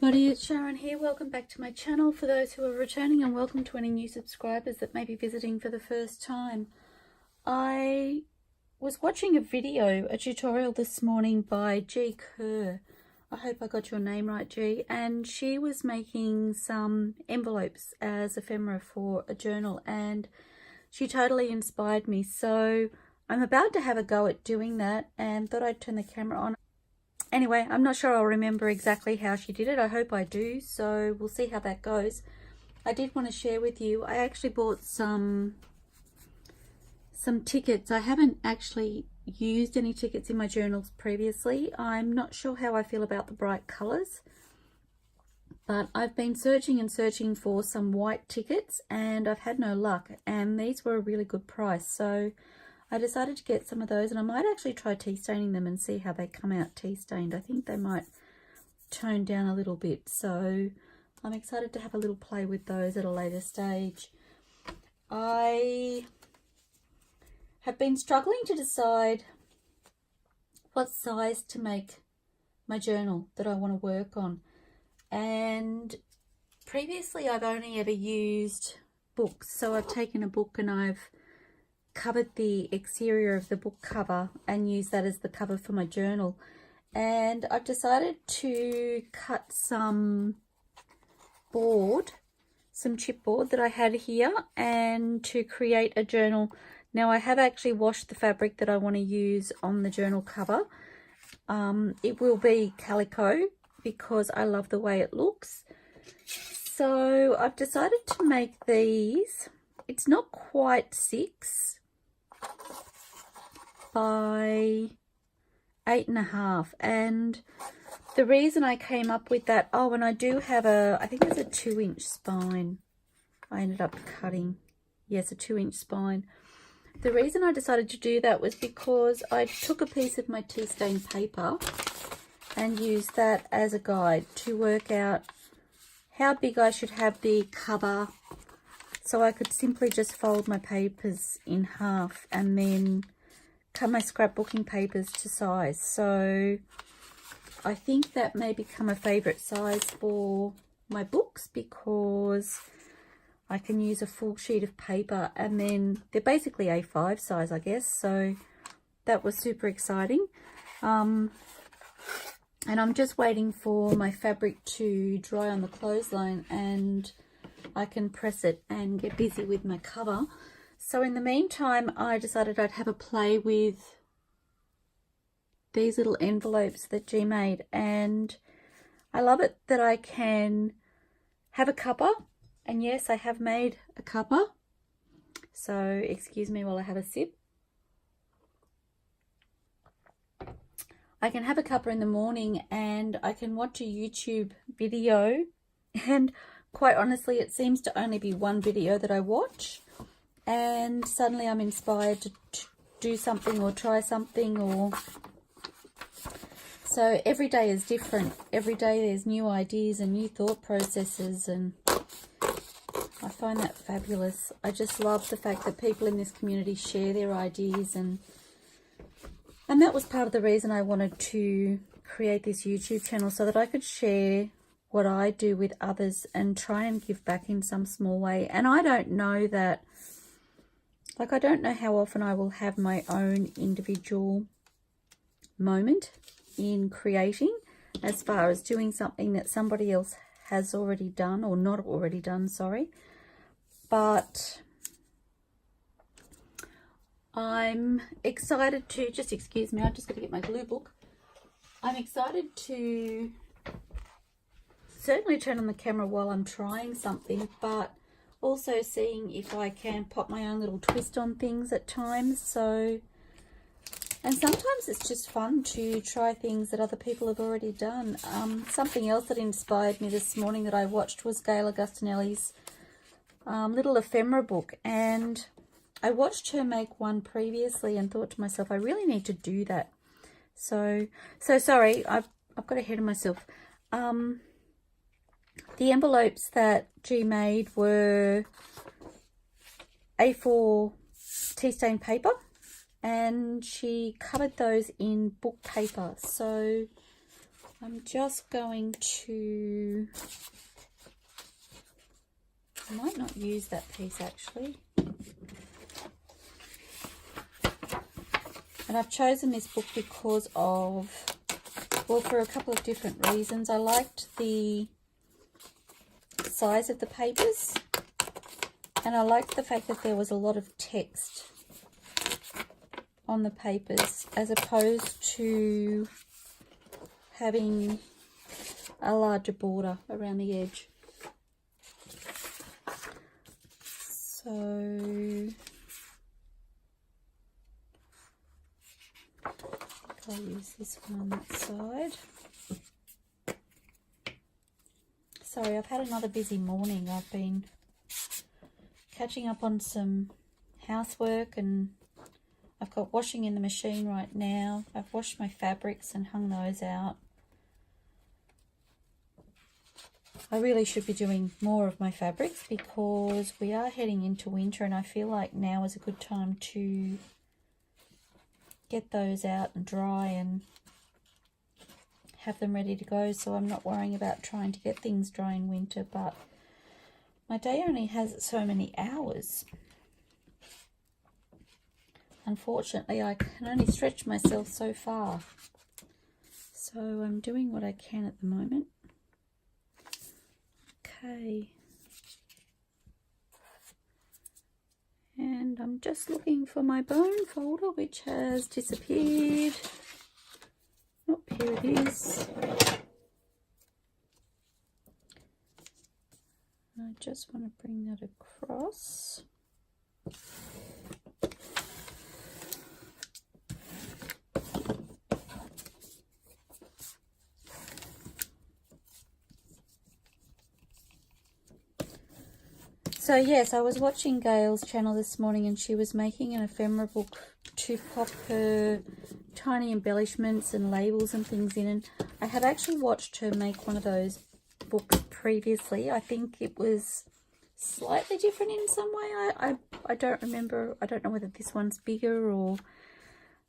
everybody, it's Sharon here. Welcome back to my channel for those who are returning, and welcome to any new subscribers that may be visiting for the first time. I was watching a video, a tutorial this morning by Kerr. I hope I got your name right, G. And she was making some envelopes as ephemera for a journal, and she totally inspired me. So I'm about to have a go at doing that and thought I'd turn the camera on. Anyway, I'm not sure I'll remember exactly how she did it. I hope I do, so we'll see how that goes. I did want to share with you, I actually bought some tickets. I haven't actually used any tickets in my journals previously. I'm not sure how I feel about the bright colours, but I've been searching and searching for some white tickets and I've had no luck, and these were a really good price. So I decided to get some of those, and I might actually try tea staining them and see how they come out tea stained. I think they might tone down a little bit, so I'm excited to have a little play with those at a later stage. I have been struggling to decide what size to make my journal that I want to work on, and previously I've only ever used books. So I've taken a book and I've covered the exterior of the book cover and use that as the cover for my journal. And I've decided to cut some board, some chipboard that I had here, and to create a journal. Now I have actually washed the fabric that I want to use on the journal cover. It will be calico because I love the way it looks. So I've decided to make these. It's not quite 6 by 8.5, and the reason I came up with that, oh, and I do have I think it's a 2-inch spine. I ended up cutting, yes, a 2-inch spine. The reason I decided to do that was because I took a piece of my tea stain paper and used that as a guide to work out how big I should have the cover, so I could simply just fold my papers in half and then cut my scrapbooking papers to size. So I think that may become a favourite size for my books because I can use a full sheet of paper, and then they're basically A5 size, I guess. So that was super exciting. And I'm just waiting for my fabric to dry on the clothesline and I can press it and get busy with my cover. So in the meantime, I decided I'd have a play with these little envelopes that G made, and I love it that I can have a cuppa, and yes, I have made a cuppa, so excuse me while I have a sip. I can have a cuppa in the morning and I can watch a YouTube video, and quite honestly, it seems to only be one video that I watch, and suddenly I'm inspired to do something or try something. Or so every day is different. Every day there's new ideas and new thought processes, and I find that fabulous. I just love the fact that people in this community share their ideas, and that was part of the reason I wanted to create this YouTube channel, so that I could share what I do with others and try and give back in some small way. And I don't know that, like, I don't know how often I will have my own individual moment in creating, as far as doing something that somebody else has already done, or not already done, sorry. But I'm excited to, just excuse me, I'm just going to get my glue book. I'm excited to certainly turn on the camera while I'm trying something, but also seeing if I can pop my own little twist on things at times. So, and sometimes it's just fun to try things that other people have already done. Something else that inspired me this morning that I watched was Gayle Agostinelli's little ephemera book, and I watched her make one previously and thought to myself, I really need to do that. So sorry, I've got ahead of myself. The envelopes that G made were A4 tea stain paper, and she covered those in book paper. So I'm just going to, I might not use that piece actually. And I've chosen this book because of, well, for a couple of different reasons. I liked the size of the papers, and I liked the fact that there was a lot of text on the papers as opposed to having a larger border around the edge. So I'll use this one on that side. Sorry, I've had another busy morning. I've been catching up on some housework, and I've got washing in the machine right now. I've washed my fabrics and hung those out. I really should be doing more of my fabrics because we are heading into winter, and I feel like now is a good time to get those out and dry and have them ready to go, so I'm not worrying about trying to get things dry in winter. But my day only has so many hours. Unfortunately, I can only stretch myself so far. So I'm doing what I can at the moment. Okay. And I'm just looking for my bone folder, which has disappeared. Oh, here it is. I just want to bring that across. So yes, I was watching Gayle's channel this morning, and she was making an ephemera book to pop her tiny embellishments and labels and things in. And I had actually watched her make one of those books previously. I think it was slightly different in some way. I don't remember. I don't know whether this one's bigger or...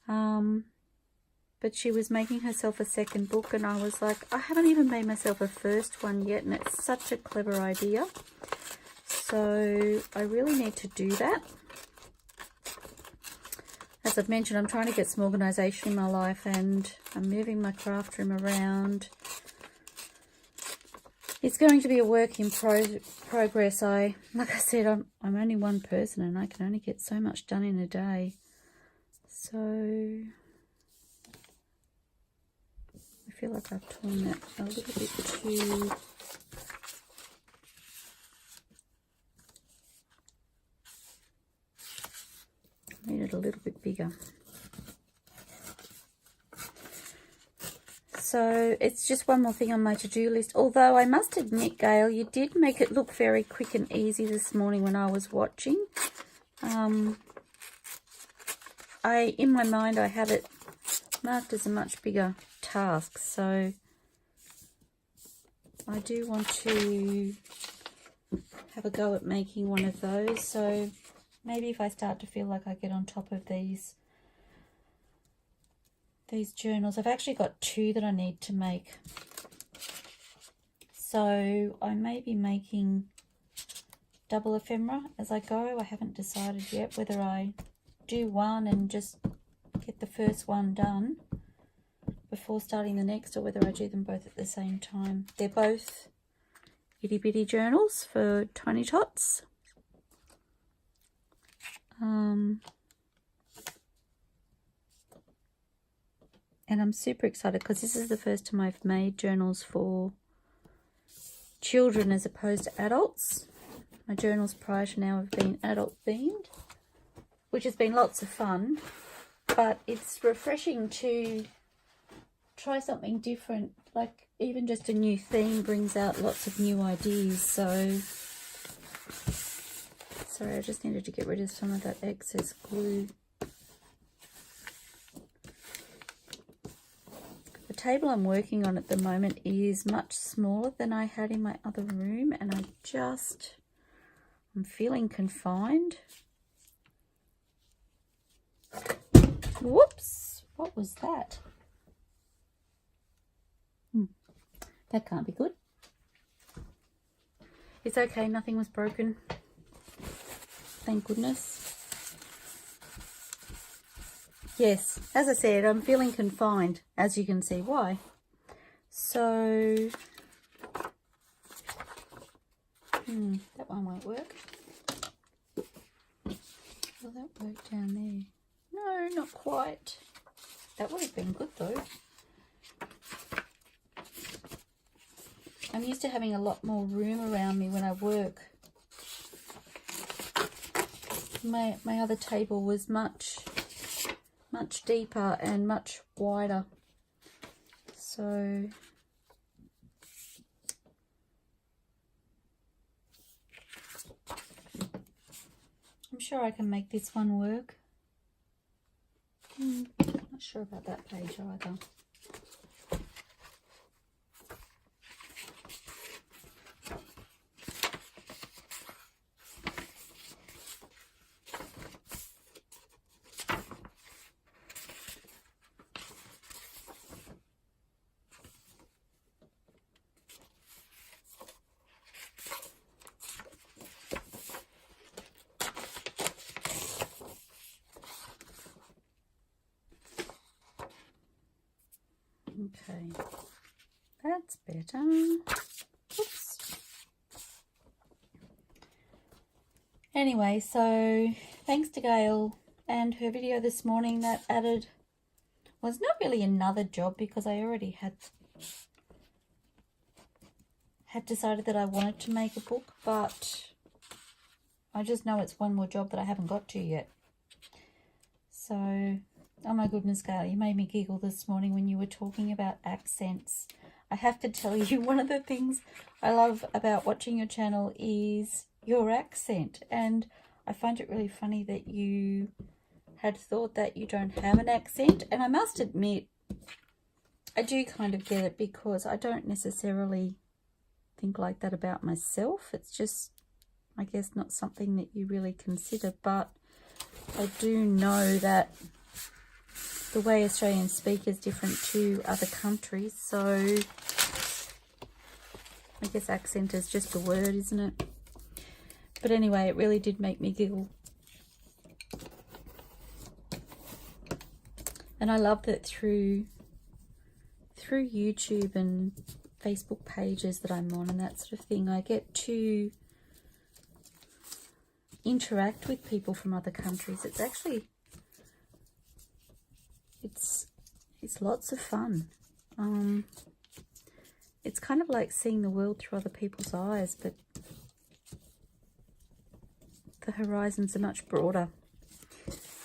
but she was making herself a second book, and I was like, I haven't even made myself a first one yet, and it's such a clever idea. So I really need to do that. As I've mentioned, I'm trying to get some organisation in my life, and I'm moving my craft room around. It's going to be a work in progress. Like I said, I'm only one person, and I can only get so much done in a day. So I feel like I've torn that a little bit too... made it a little bit bigger. So it's just one more thing on my to-do list. Although I must admit, Gayle, you did make it look very quick and easy this morning when I was watching. In my mind, I had it marked as a much bigger task. So I do want to have a go at making one of those. So maybe if I start to feel like I get on top of these journals. I've actually got two that I need to make. So I may be making double ephemera as I go. I haven't decided yet whether I do one and just get the first one done before starting the next, or whether I do them both at the same time. They're both itty bitty journals for Tiny Tots. And I'm super excited because this is the first time I've made journals for children as opposed to adults. My journals prior to now have been adult themed, which has been lots of fun, but it's refreshing to try something different. Like even just a new theme brings out lots of new ideas. So sorry, I just needed to get rid of some of that excess glue. The table I'm working on at the moment is much smaller than I had in my other room, and I'm feeling confined. Whoops, what was that? That can't be good. It's okay, nothing was broken. Thank goodness. Yes, as I said, I'm feeling confined, as you can see why. So, that one won't work. Will that work down there? No, not quite. That would have been good though. I'm used to having a lot more room around me when I work. My other table was much deeper and much wider. So I'm sure I can make this one work. Not sure about that page either. Okay, that's better. Oops. Anyway, so thanks to Gayle and her video this morning that added, well, it's not really another job because I already had decided that I wanted to make a book, but I just know it's one more job that I haven't got to yet. So, oh my goodness, Gayle, you made me giggle this morning when you were talking about accents. I have to tell you, one of the things I love about watching your channel is your accent. And I find it really funny that you had thought that you don't have an accent. And I must admit, I do kind of get it because I don't necessarily think like that about myself. It's just, I guess, not something that you really consider. But I do know that the way Australians speak is different to other countries, so I guess accent is just a word, isn't it? But anyway, it really did make me giggle. And I love that through YouTube and Facebook pages that I'm on and that sort of thing, I get to interact with people from other countries. It's actually, it's lots of fun. It's kind of like seeing the world through other people's eyes, but the horizons are much broader.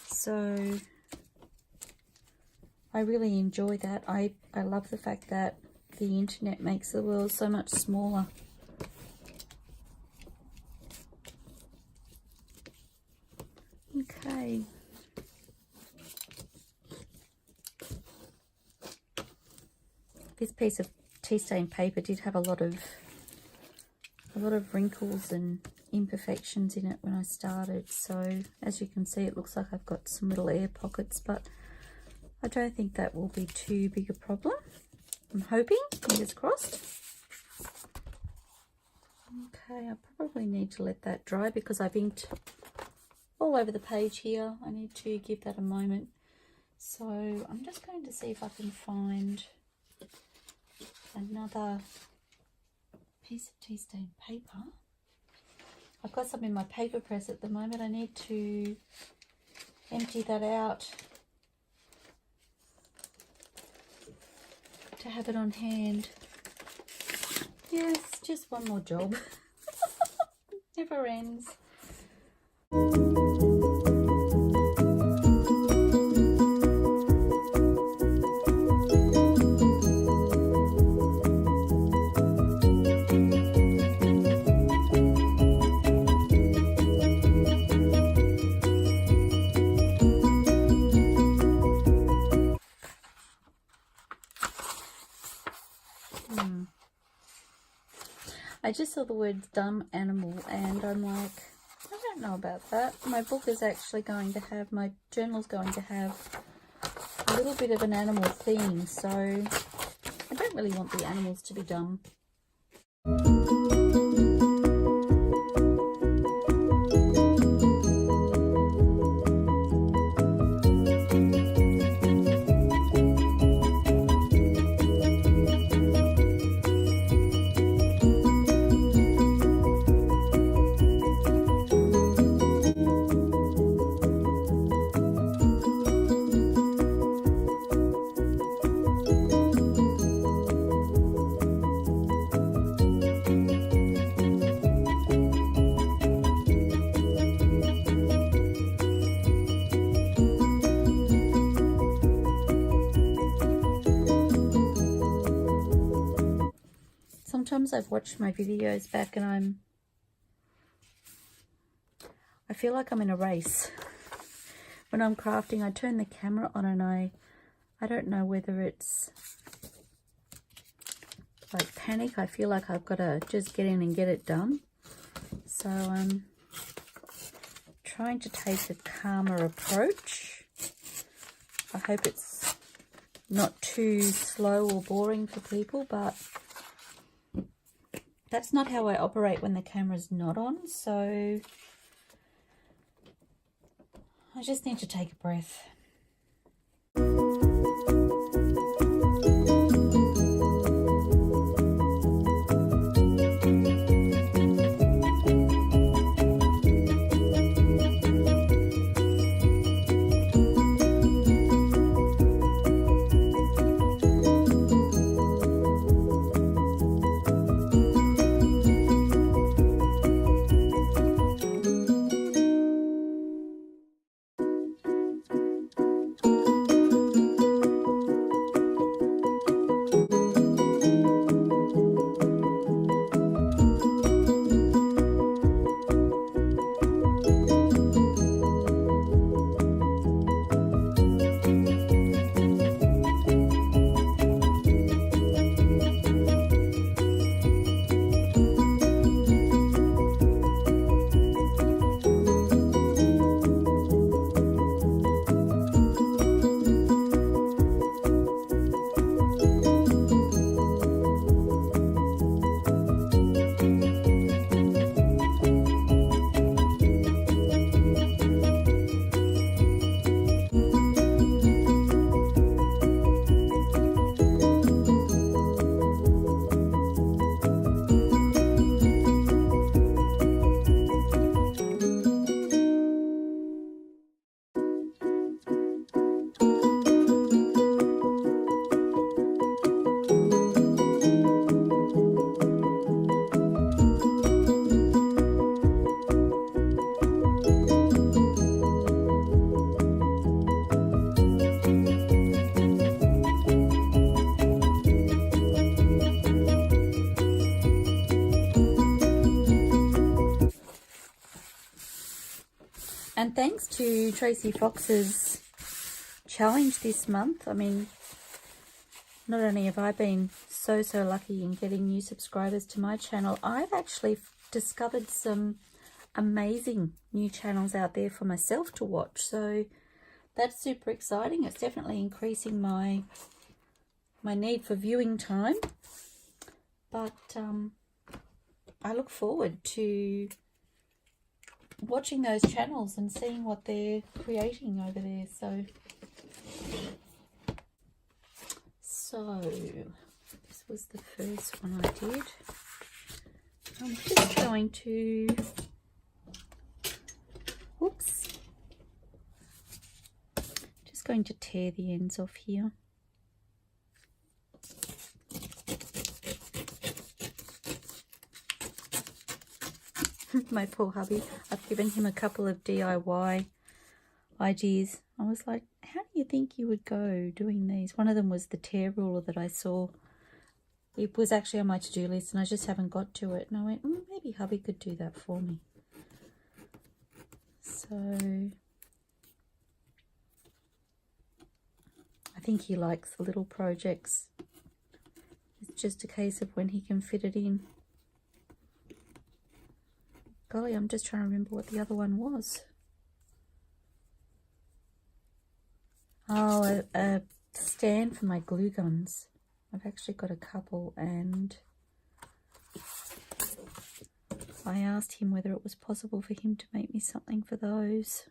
So I really enjoy that. I love the fact that the internet makes the world so much smaller. Okay. This piece of tea stain paper did have a lot of wrinkles and imperfections in it when I started, so as you can see it looks like I've got some little air pockets, but I don't think that will be too big a problem. I'm hoping, fingers crossed. Okay, I probably need to let that dry because I've inked all over the page here. I need to give that a moment. So I'm just going to see if I can find another piece of tea stain paper. I've got some in my paper press at the moment. I need to empty that out to have it on hand. Yes, just one more job. Never ends. I just saw the words dumb animal and I'm like, I don't know about that. My book is actually going to have, my journal's going to have a little bit of an animal theme, so I I don't really want the animals to be dumb. Sometimes I've watched my videos back and I feel like I'm in a race. When I'm crafting, I turn the camera on and I don't know whether it's like panic. I feel like I've got to just get in and get it done. So I'm trying to take a calmer approach. I hope it's not too slow or boring for people, but that's not how I operate when the camera's not on, so I just need to take a breath. And thanks to Tracie Fox's challenge this month. I mean, not only have I been so lucky in getting new subscribers to my channel, I've actually discovered some amazing new channels out there for myself to watch. So that's super exciting. It's definitely increasing my need for viewing time. But I look forward to watching those channels and seeing what they're creating over there. So this was the first one I did. I'm just going to, whoops, just going to tear the ends off here. My poor hubby, I've given him a couple of DIY ideas. I was like, how do you think you would go doing these? One of them was the tear ruler that I saw. It was actually on my to-do list and I just haven't got to it. And I went, maybe hubby could do that for me. So I think he likes the little projects. It's just a case of when he can fit it in. Golly, I'm just trying to remember what the other one was. Oh, a stand for my glue guns. I've actually got a couple, and I asked him whether it was possible for him to make me something for those.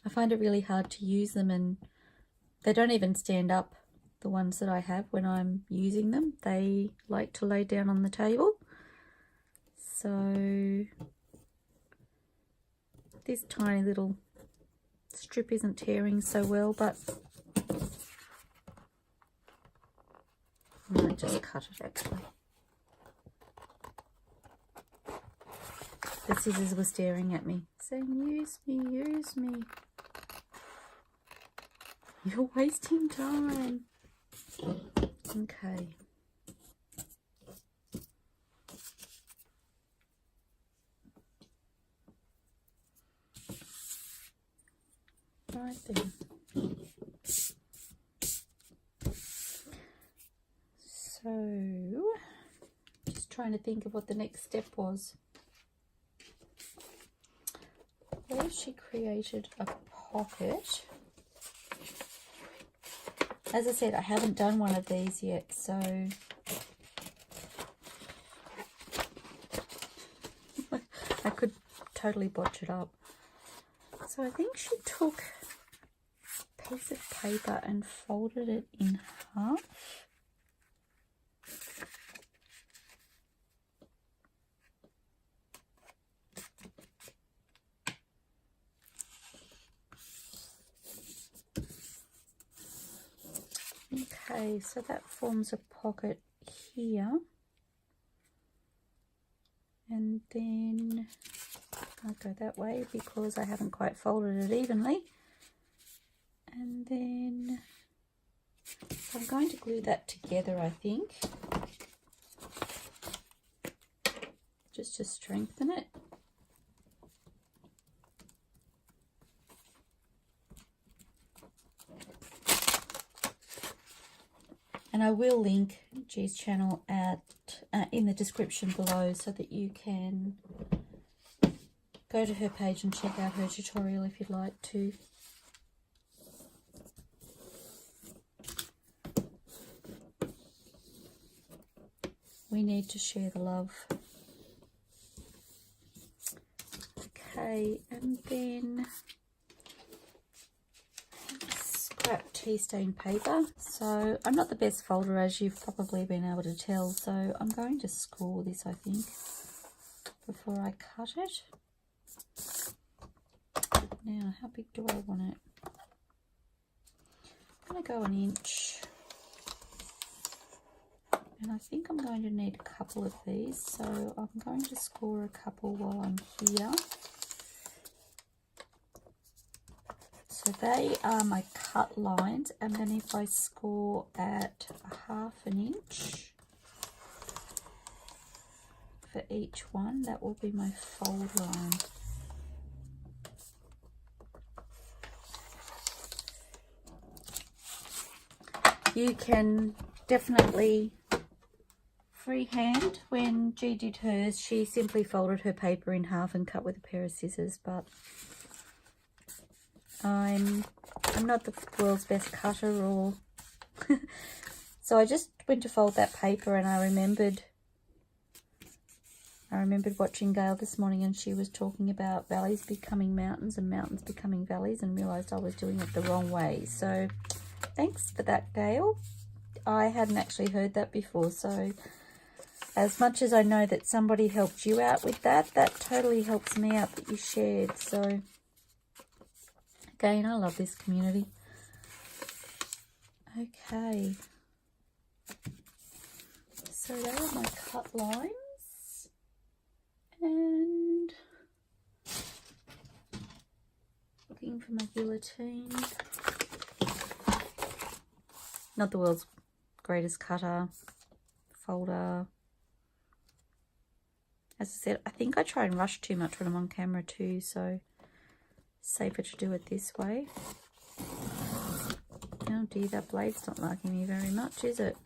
I find it really hard to use them, and they don't even stand up, the ones that I have, when I'm using them. They like to lay down on the table. So this tiny little strip isn't tearing so well, but I might just cut it actually. The scissors were staring at me, saying, use me, use me. You're wasting time. Okay. Right then. So, just trying to think of what the next step was. Well, she created a pocket. As I said, I haven't done one of these yet, so I could totally botch it up. So I think she took a piece of paper and folded it in half. Okay, so that forms a pocket here, and then I'll go that way because I haven't quite folded it evenly, and then I'm going to glue that together, I think, just to strengthen it. And I will link G's channel in the description below so that you can go to her page and check out her tutorial if you'd like to. We need to share the love. Okay, and then scrap tea stain paper. So I'm not the best folder, as you've probably been able to tell, so I'm going to score this, I think, before I cut it. Now, how big do I want it? I'm going to go 1 inch, and I think I'm going to need a couple of these, so I'm going to score a couple while I'm here. So they are my cut lines, and then if I score at 1/2 inch for each one, that will be my fold line. You can definitely freehand. When G did hers, she simply folded her paper in half and cut with a pair of scissors, but I'm not the world's best cutter, or so I just went to fold that paper, and I remembered watching Gayle this morning, and she was talking about valleys becoming mountains and mountains becoming valleys, and realised I was doing it the wrong way. So thanks for that, Gayle. I hadn't actually heard that before, so as much as I know that somebody helped you out with that, that totally helps me out that you shared. So again, I love this community. Okay, so they are my cut lines, and looking for my guillotine. Not the world's greatest cutter, folder. As I said, I think I try and rush too much when I'm on camera too, so safer to do it this way. Oh dear, that blade's not liking me very much, is it?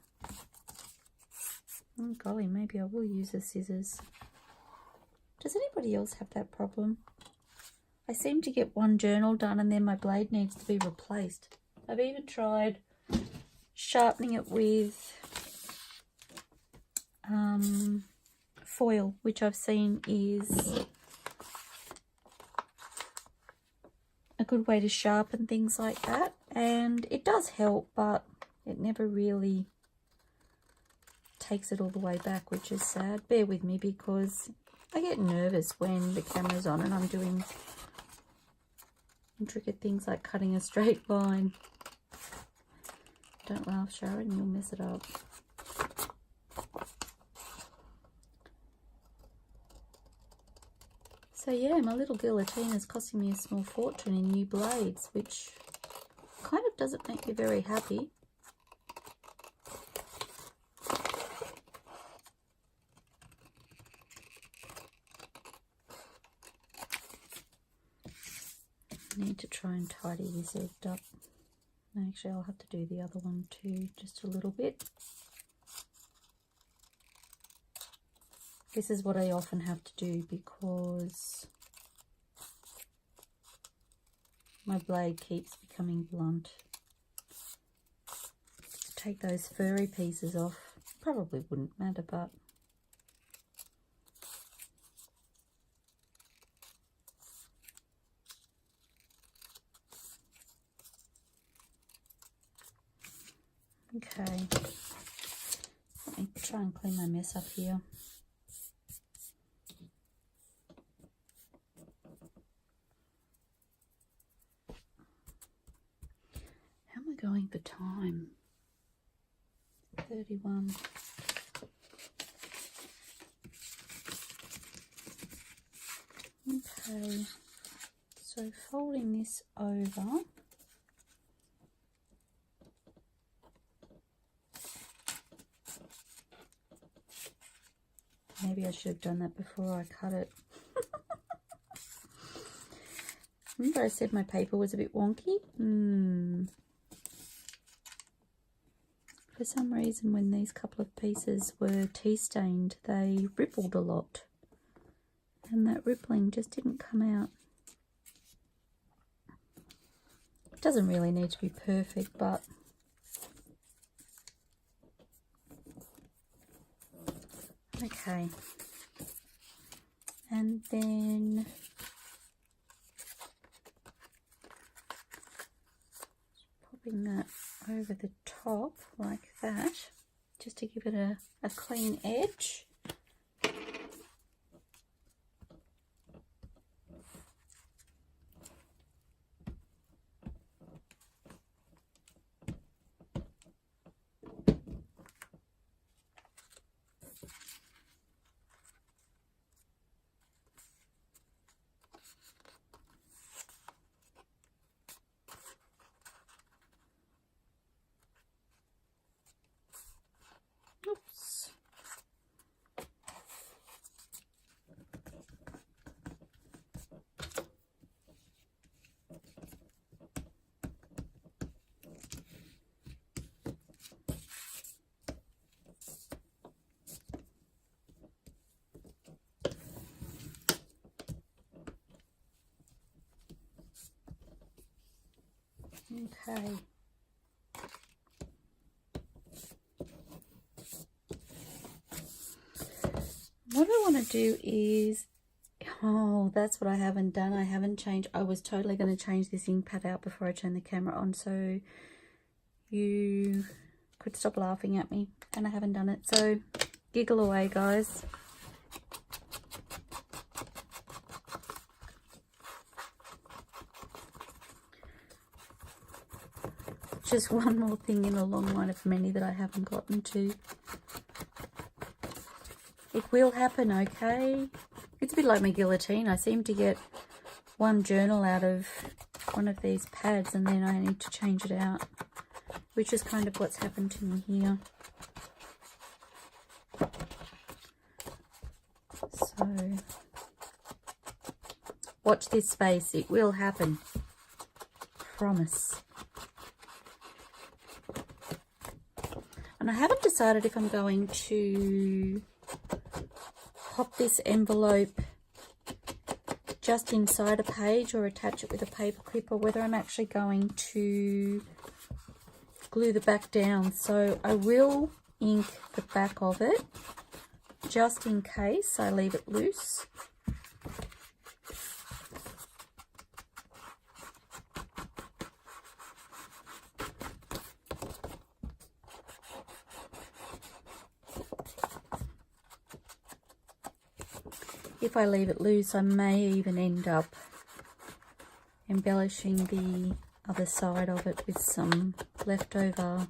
Oh golly, maybe I will use the scissors. Does anybody else have that problem? I seem to get one journal done and then my blade needs to be replaced. I've even tried sharpening it with foil, which I've seen is a good way to sharpen things like that, and it does help, but it never really takes it all the way back, which is sad. Bear with me because I get nervous when the camera's on and I'm doing intricate things like cutting a straight line. Don't laugh, Sharon, you'll mess it up. So yeah, my little guillotine is costing me a small fortune in new blades, which kind of doesn't make me very happy. I need to try and tidy this edge up. Actually, I'll have to do the other one too, just a little bit. This is what I often have to do because my blade keeps becoming blunt. To take those furry pieces off probably wouldn't matter, but okay. Let me try and clean my mess up here. How am I going for time? 31. Okay, so folding this over. Maybe I should have done that before I cut it. Remember I said my paper was a bit wonky? For some reason, when these couple of pieces were tea stained, they rippled a lot. And that rippling just didn't come out. It doesn't really need to be perfect, but okay. And then popping that over the top like that, just to give it a clean edge. Oops. Okay. What I want to do is, oh, that's what I haven't done. I haven't changed. I was totally going to change this ink pad out before I turn the camera on, so you could stop laughing at me, and I haven't done it. So giggle away, guys. Just one more thing in a long line of many that I haven't gotten to. It will happen, okay? It's a bit like my guillotine. I seem to get one journal out of one of these pads and then I need to change it out, which is kind of what's happened to me here. So, watch this space. It will happen. Promise. And I haven't decided if I'm going to pop this envelope just inside a page or attach it with a paper clip, or whether I'm actually going to glue the back down, so I will ink the back of it just in case I leave it loose. If I leave it loose, I may even end up embellishing the other side of it with some leftover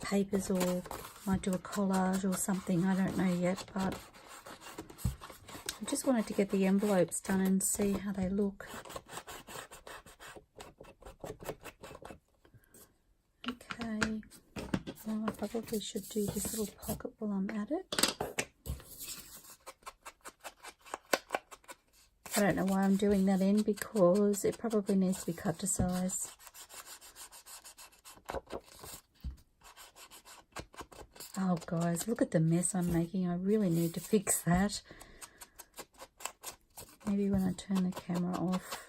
papers, or might do a collage or something. I don't know yet, but I just wanted to get the envelopes done and see how they look. Okay, well, I probably should do this little pocket while I'm at it. I don't know why I'm doing that in, because it probably needs to be cut to size. Oh guys, look at the mess I'm making. I really need to fix that. Maybe when I turn the camera off.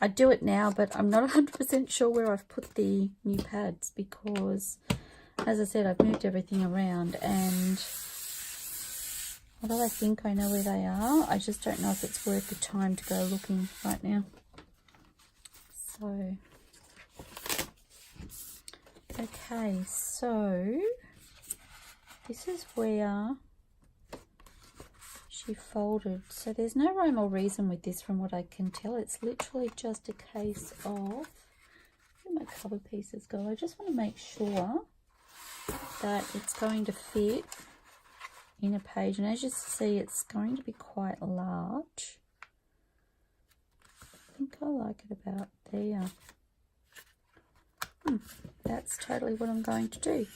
I do it now, but I'm not 100% sure where I've put the new pads, because as I said, I've moved everything around, and although I think I know where they are, I just don't know if it's worth the time to go looking right now. So, okay, so this is where she folded. So there's no rhyme or reason with this from what I can tell. It's literally just a case of, where my cover pieces go? I just want to make sure that it's going to fit in a page, and as you see, it's going to be quite large. I think I like it about there. That's totally what I'm going to do.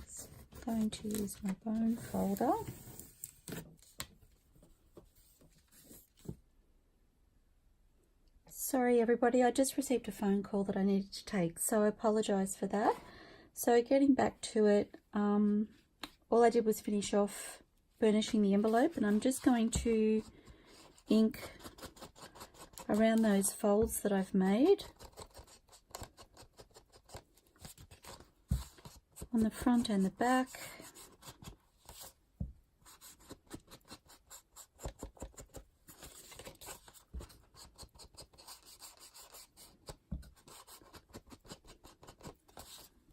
So I'm going to use my bone folder. Sorry everybody, I just received a phone call that I needed to take, so I apologise for that. So getting back to it, all I did was finish off burnishing the envelope, and I'm just going to ink around those folds that I've made on the front and the back.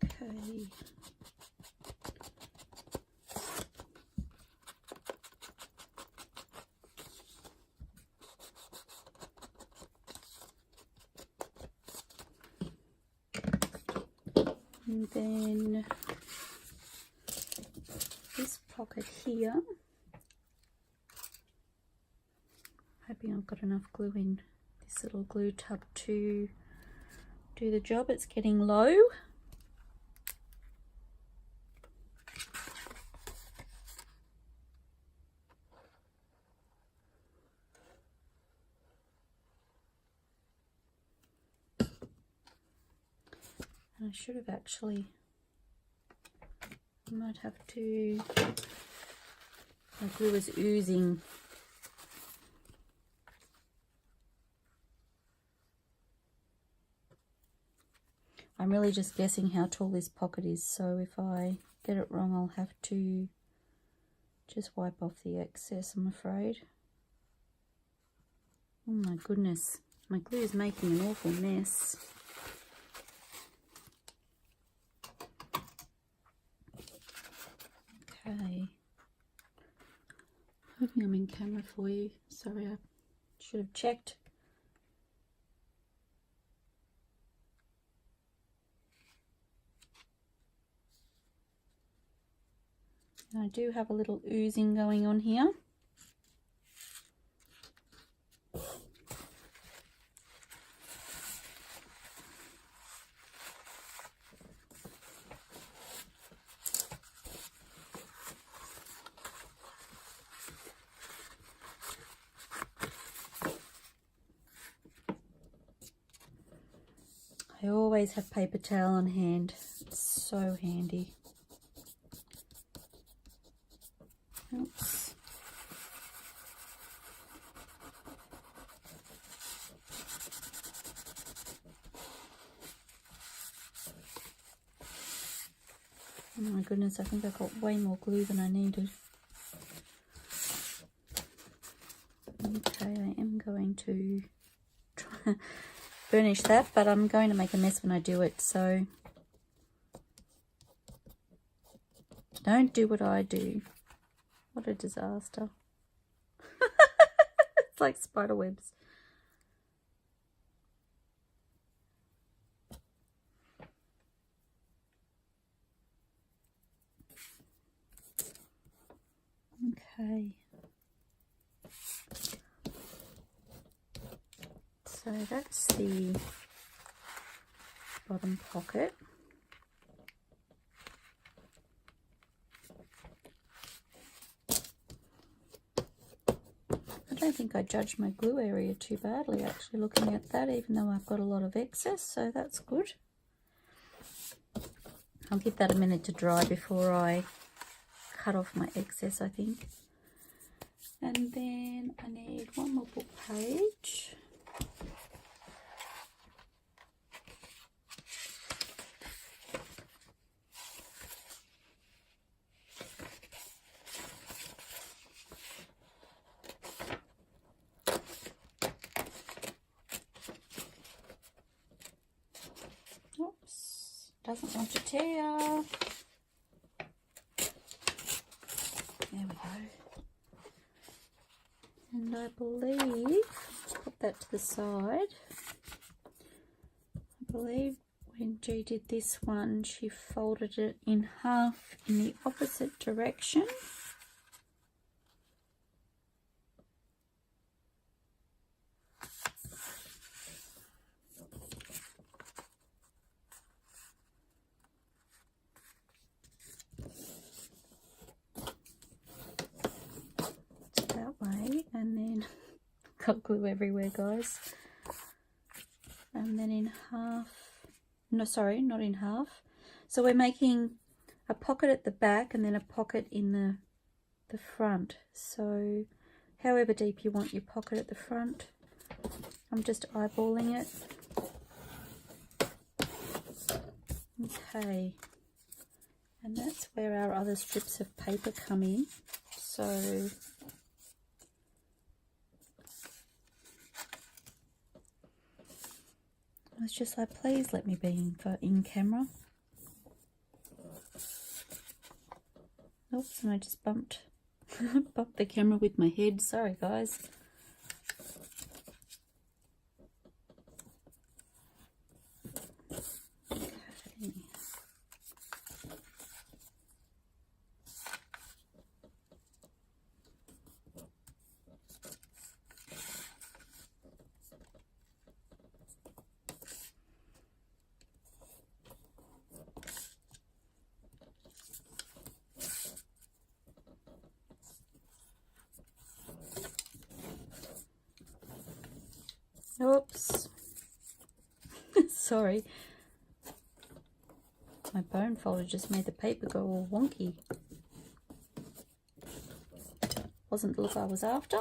Okay. And then this pocket here, hoping I've got enough glue in this little glue tub to do the job. It's getting low. I should have actually, I might have to, my glue is oozing. I'm really just guessing how tall this pocket is, so if I get it wrong, I'll have to just wipe off the excess, I'm afraid. Oh my goodness, my glue is making an awful mess. Okay, hoping I'm in camera for you. Sorry, I should have checked. And I do have a little oozing going on here. I always have paper towel on hand. It's so handy. Oops. Oh my goodness, I think I've got way more glue than I needed. Okay, I am going to try and burnish that, but I'm going to make a mess when I do it, so don't do what I do. What a disaster. It's like spider webs. Okay. So that's the bottom pocket. I don't think I judged my glue area too badly actually looking at that, even though I've got a lot of excess, so that's good. I'll give that a minute to dry before I cut off my excess, I think. And then I need one more book page. Oops, doesn't want to tear. There we go. And I believe, put that to the side, I believe when G did this one, she folded it in half in the opposite direction. And then got glue everywhere, guys. And then in half, no, sorry, not in half. So we're making a pocket at the back and then a pocket in the front. So however deep you want your pocket at the front. I'm just eyeballing it. Okay. And that's where our other strips of paper come in. So I was just like, please let me be in camera. Oops, and I just bumped the camera with my head. Sorry, guys. Okay. Oops. Sorry. My bone folder just made the paper go all wonky. Wasn't the look I was after.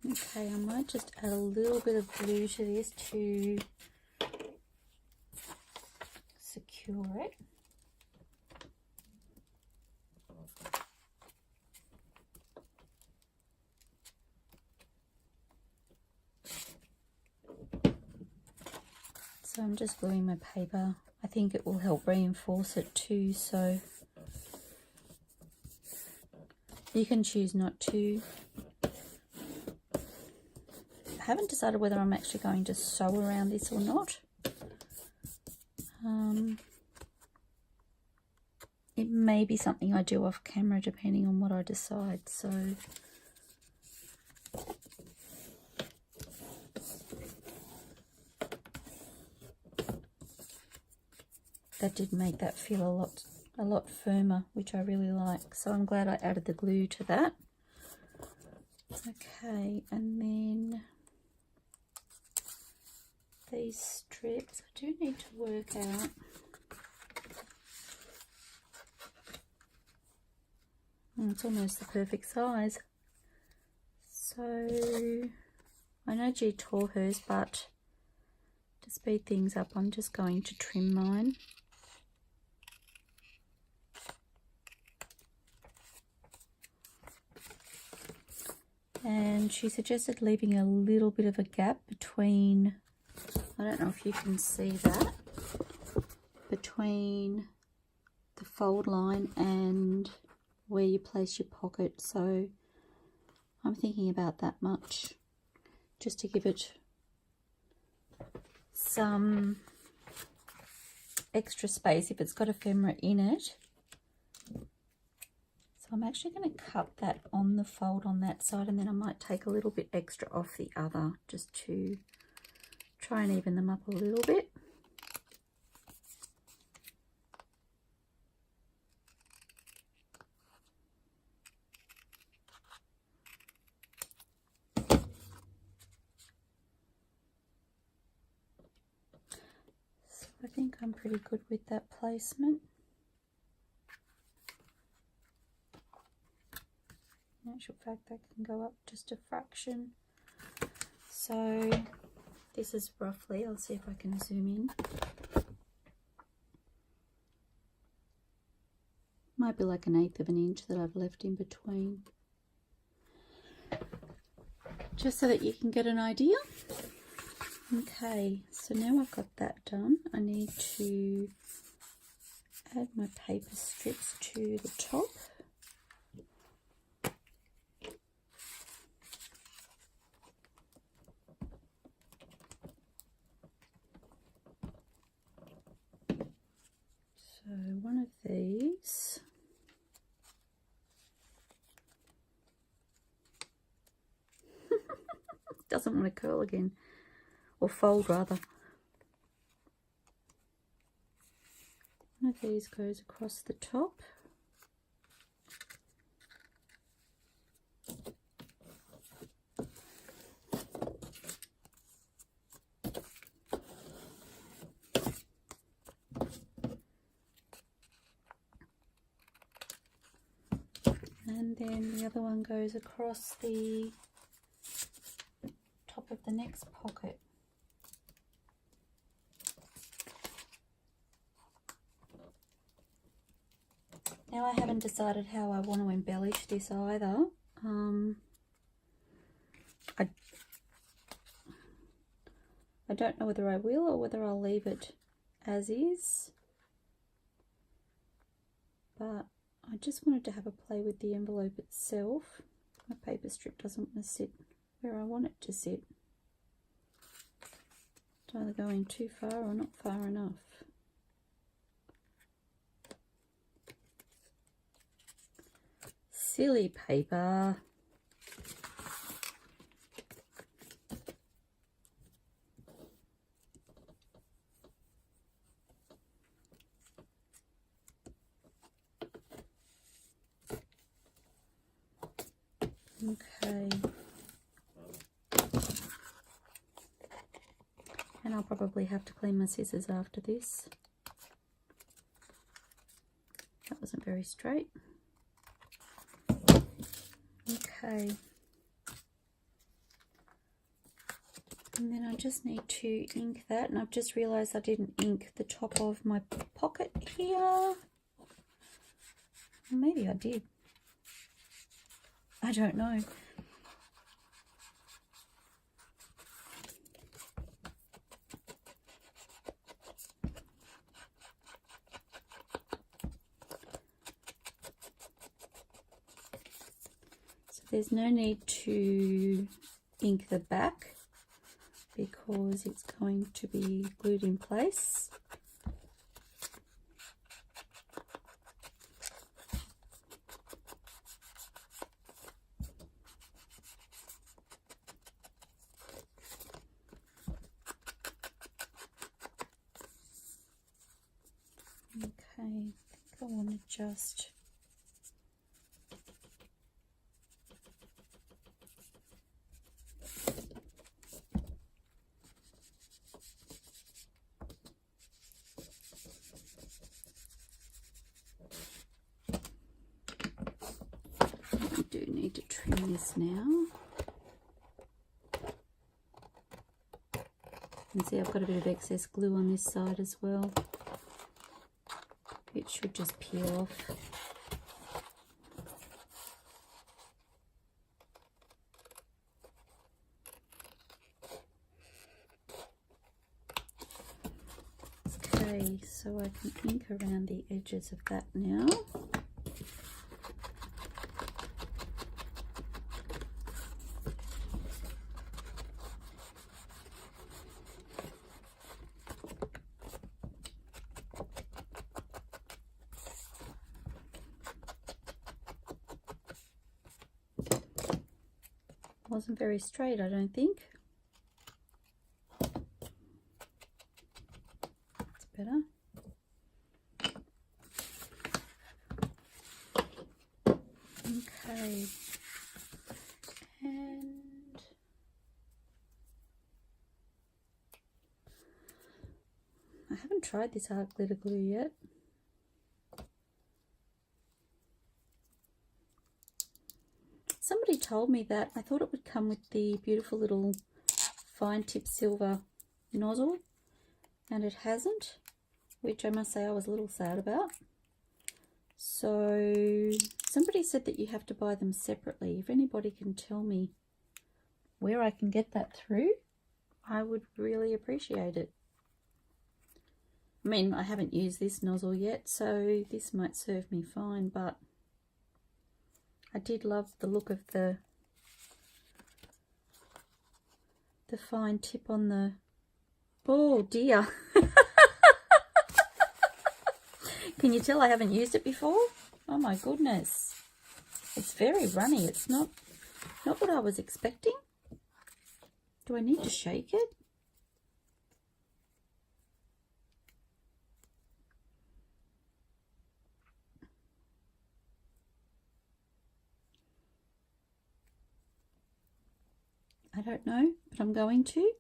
Okay, I might just add a little bit of glue to this to secure it. So I'm just gluing my paper. I think it will help reinforce it too, so you can choose not to. I haven't decided whether I'm actually going to sew around this or not. It may be something I do off camera depending on what I decide, so that did make that feel a lot firmer, which I really like. So I'm glad I added the glue to that. Okay, and then these strips, I do need to work out. It's almost the perfect size. So I know G tore hers, but to speed things up, I'm just going to trim mine. And she suggested leaving a little bit of a gap between, I don't know if you can see that, between the fold line and where you place your pocket. So I'm thinking about that much, just to give it some extra space if it's got ephemera in it. So I'm actually going to cut that on the fold on that side, and then I might take a little bit extra off the other just to try and even them up a little bit. I think I'm pretty good with that placement. In actual fact, that can go up just a fraction. So this is roughly, I'll see if I can zoom in. Might be like 1/8 of an inch that I've left in between. Just so that you can get an idea. Okay, so now I've got that done, I need to add my paper strips to the top. So one of these. Doesn't want to curl again. Or fold rather. One of these goes across the top. And then the other one goes across the top of the next pocket. Now I haven't decided how I want to embellish this either. I don't know whether I will or whether I'll leave it as is. But I just wanted to have a play with the envelope itself. My paper strip doesn't want to sit where I want it to sit. It's either going too far or not far enough. Silly paper. Okay. And I'll probably have to clean my scissors after this. That wasn't very straight. Okay. And then I just need to ink that, and I've just realised I didn't ink the top of my pocket here. Maybe I did. I don't know. So there's no need to ink the back because it's going to be glued in place. Okay, I think I want to just I do need to trim this now. And see, I've got a bit of excess glue on this side as well. It should just peel off. Okay, so I can ink around the edges of that now. Wasn't very straight, I don't think. That's better. Okay. And I haven't tried this art glitter glue yet. Somebody told me that. I thought it would come with the beautiful little fine tip silver nozzle, and it hasn't, which I must say I was a little sad about. So somebody said that you have to buy them separately. If anybody can tell me where I can get that through, I would really appreciate it. I mean, I haven't used this nozzle yet, so this might serve me fine, but I did love the look of the fine tip on the, oh dear. Can you tell I haven't used it before? Oh my goodness. It's very runny. It's not what I was expecting. Do I need to shake it? I don't know, but I'm going to.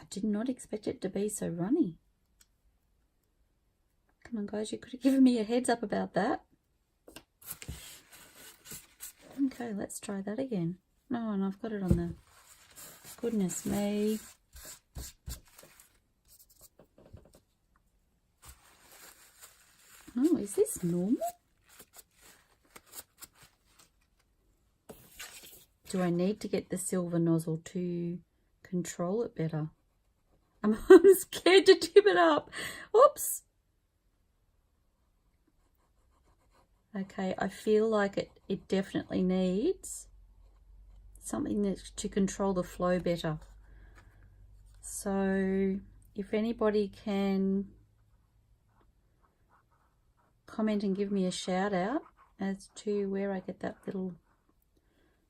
I did not expect it to be so runny. Come on guys, you could have given me a heads up about that. Okay, let's try that again. No, and I've got it on the, goodness me. Oh, is this normal? Do I need to get the silver nozzle to control it better? I'm scared to tip it up. Oops. Okay, I feel like it definitely needs something to control the flow better. So if anybody can comment and give me a shout out as to where I get that little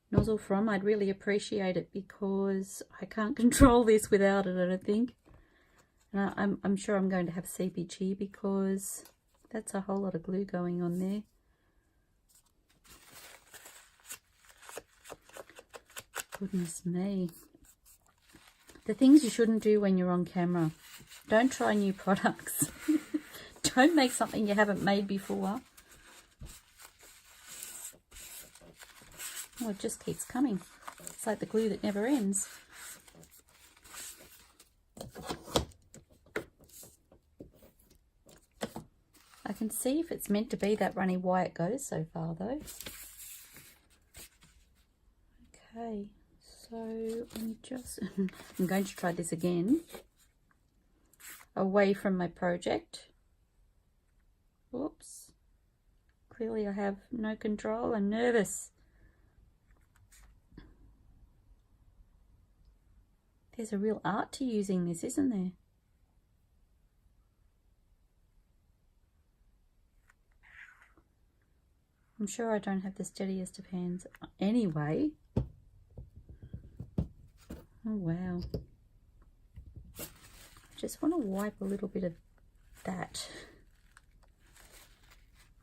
nozzle from, I'd really appreciate it, because I can't control this without it, I don't think. And I'm sure I'm going to have seepage here, because that's a whole lot of glue going on there. Goodness me. The things you shouldn't do when you're on camera. Don't try new products. Don't make something you haven't made before. Oh, it just keeps coming. It's like the glue that never ends. I can see if it's meant to be that runny why it goes so far though. Okay, so I'm going to try this again. Away from my project. Whoops. Clearly I have no control. I'm nervous. There's a real art to using this, isn't there? I'm sure I don't have the steadiest of hands anyway. Oh wow. I just want to wipe a little bit of that.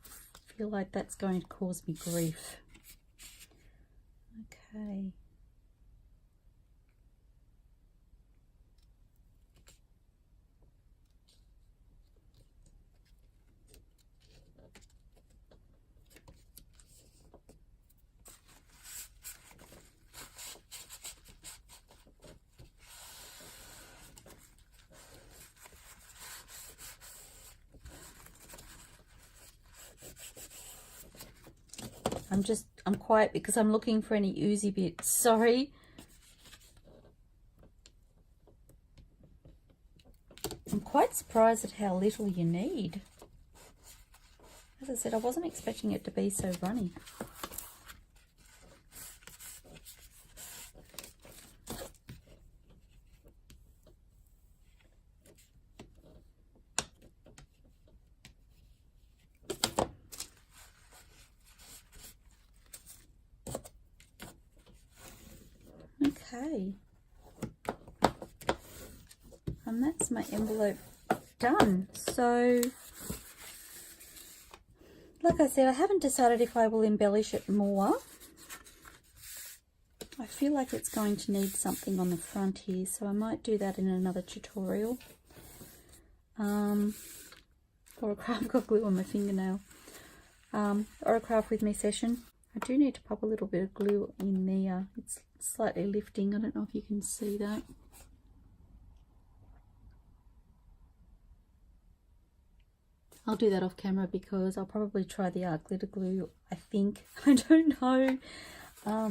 I feel like that's going to cause me grief. Okay. I'm quiet because I'm looking for any oozy bits. Sorry. I'm quite surprised at how little you need. As I said, I wasn't expecting it to be so runny. Okay, and that's my envelope done. So like I said, I haven't decided if I will embellish it more. I feel like it's going to need something on the front here, so I might do that in another tutorial. Or a craft, got glue on my fingernail. Or a craft with me session. I do need to pop a little bit of glue in there. It's slightly lifting. I don't know if you can see that. I'll do that off camera because I'll probably try the art glitter glue, I think. I don't know. I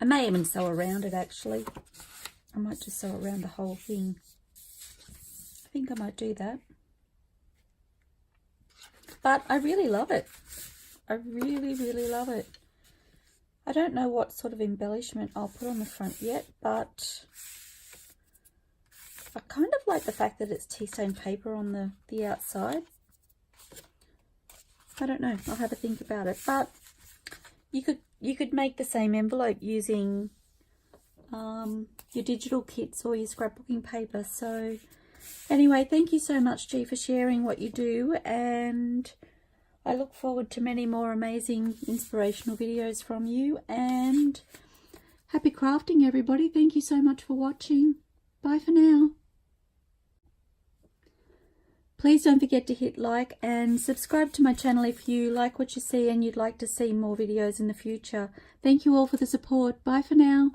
may even sew around it actually. I might just sew around the whole thing. I think I might do that. But I really love it. I really, really love it. I don't know what sort of embellishment I'll put on the front yet, but I kind of like the fact that it's tea stained paper on the outside. I don't know. I'll have a think about it. But you could make the same envelope using your digital kits or your scrapbooking paper. So anyway, thank you so much, G, for sharing what you do, and I look forward to many more amazing inspirational videos from you, and happy crafting, everybody. Thank you so much for watching. Bye for now. Please don't forget to hit like and subscribe to my channel if you like what you see and you'd like to see more videos in the future. Thank you all for the support. Bye for now.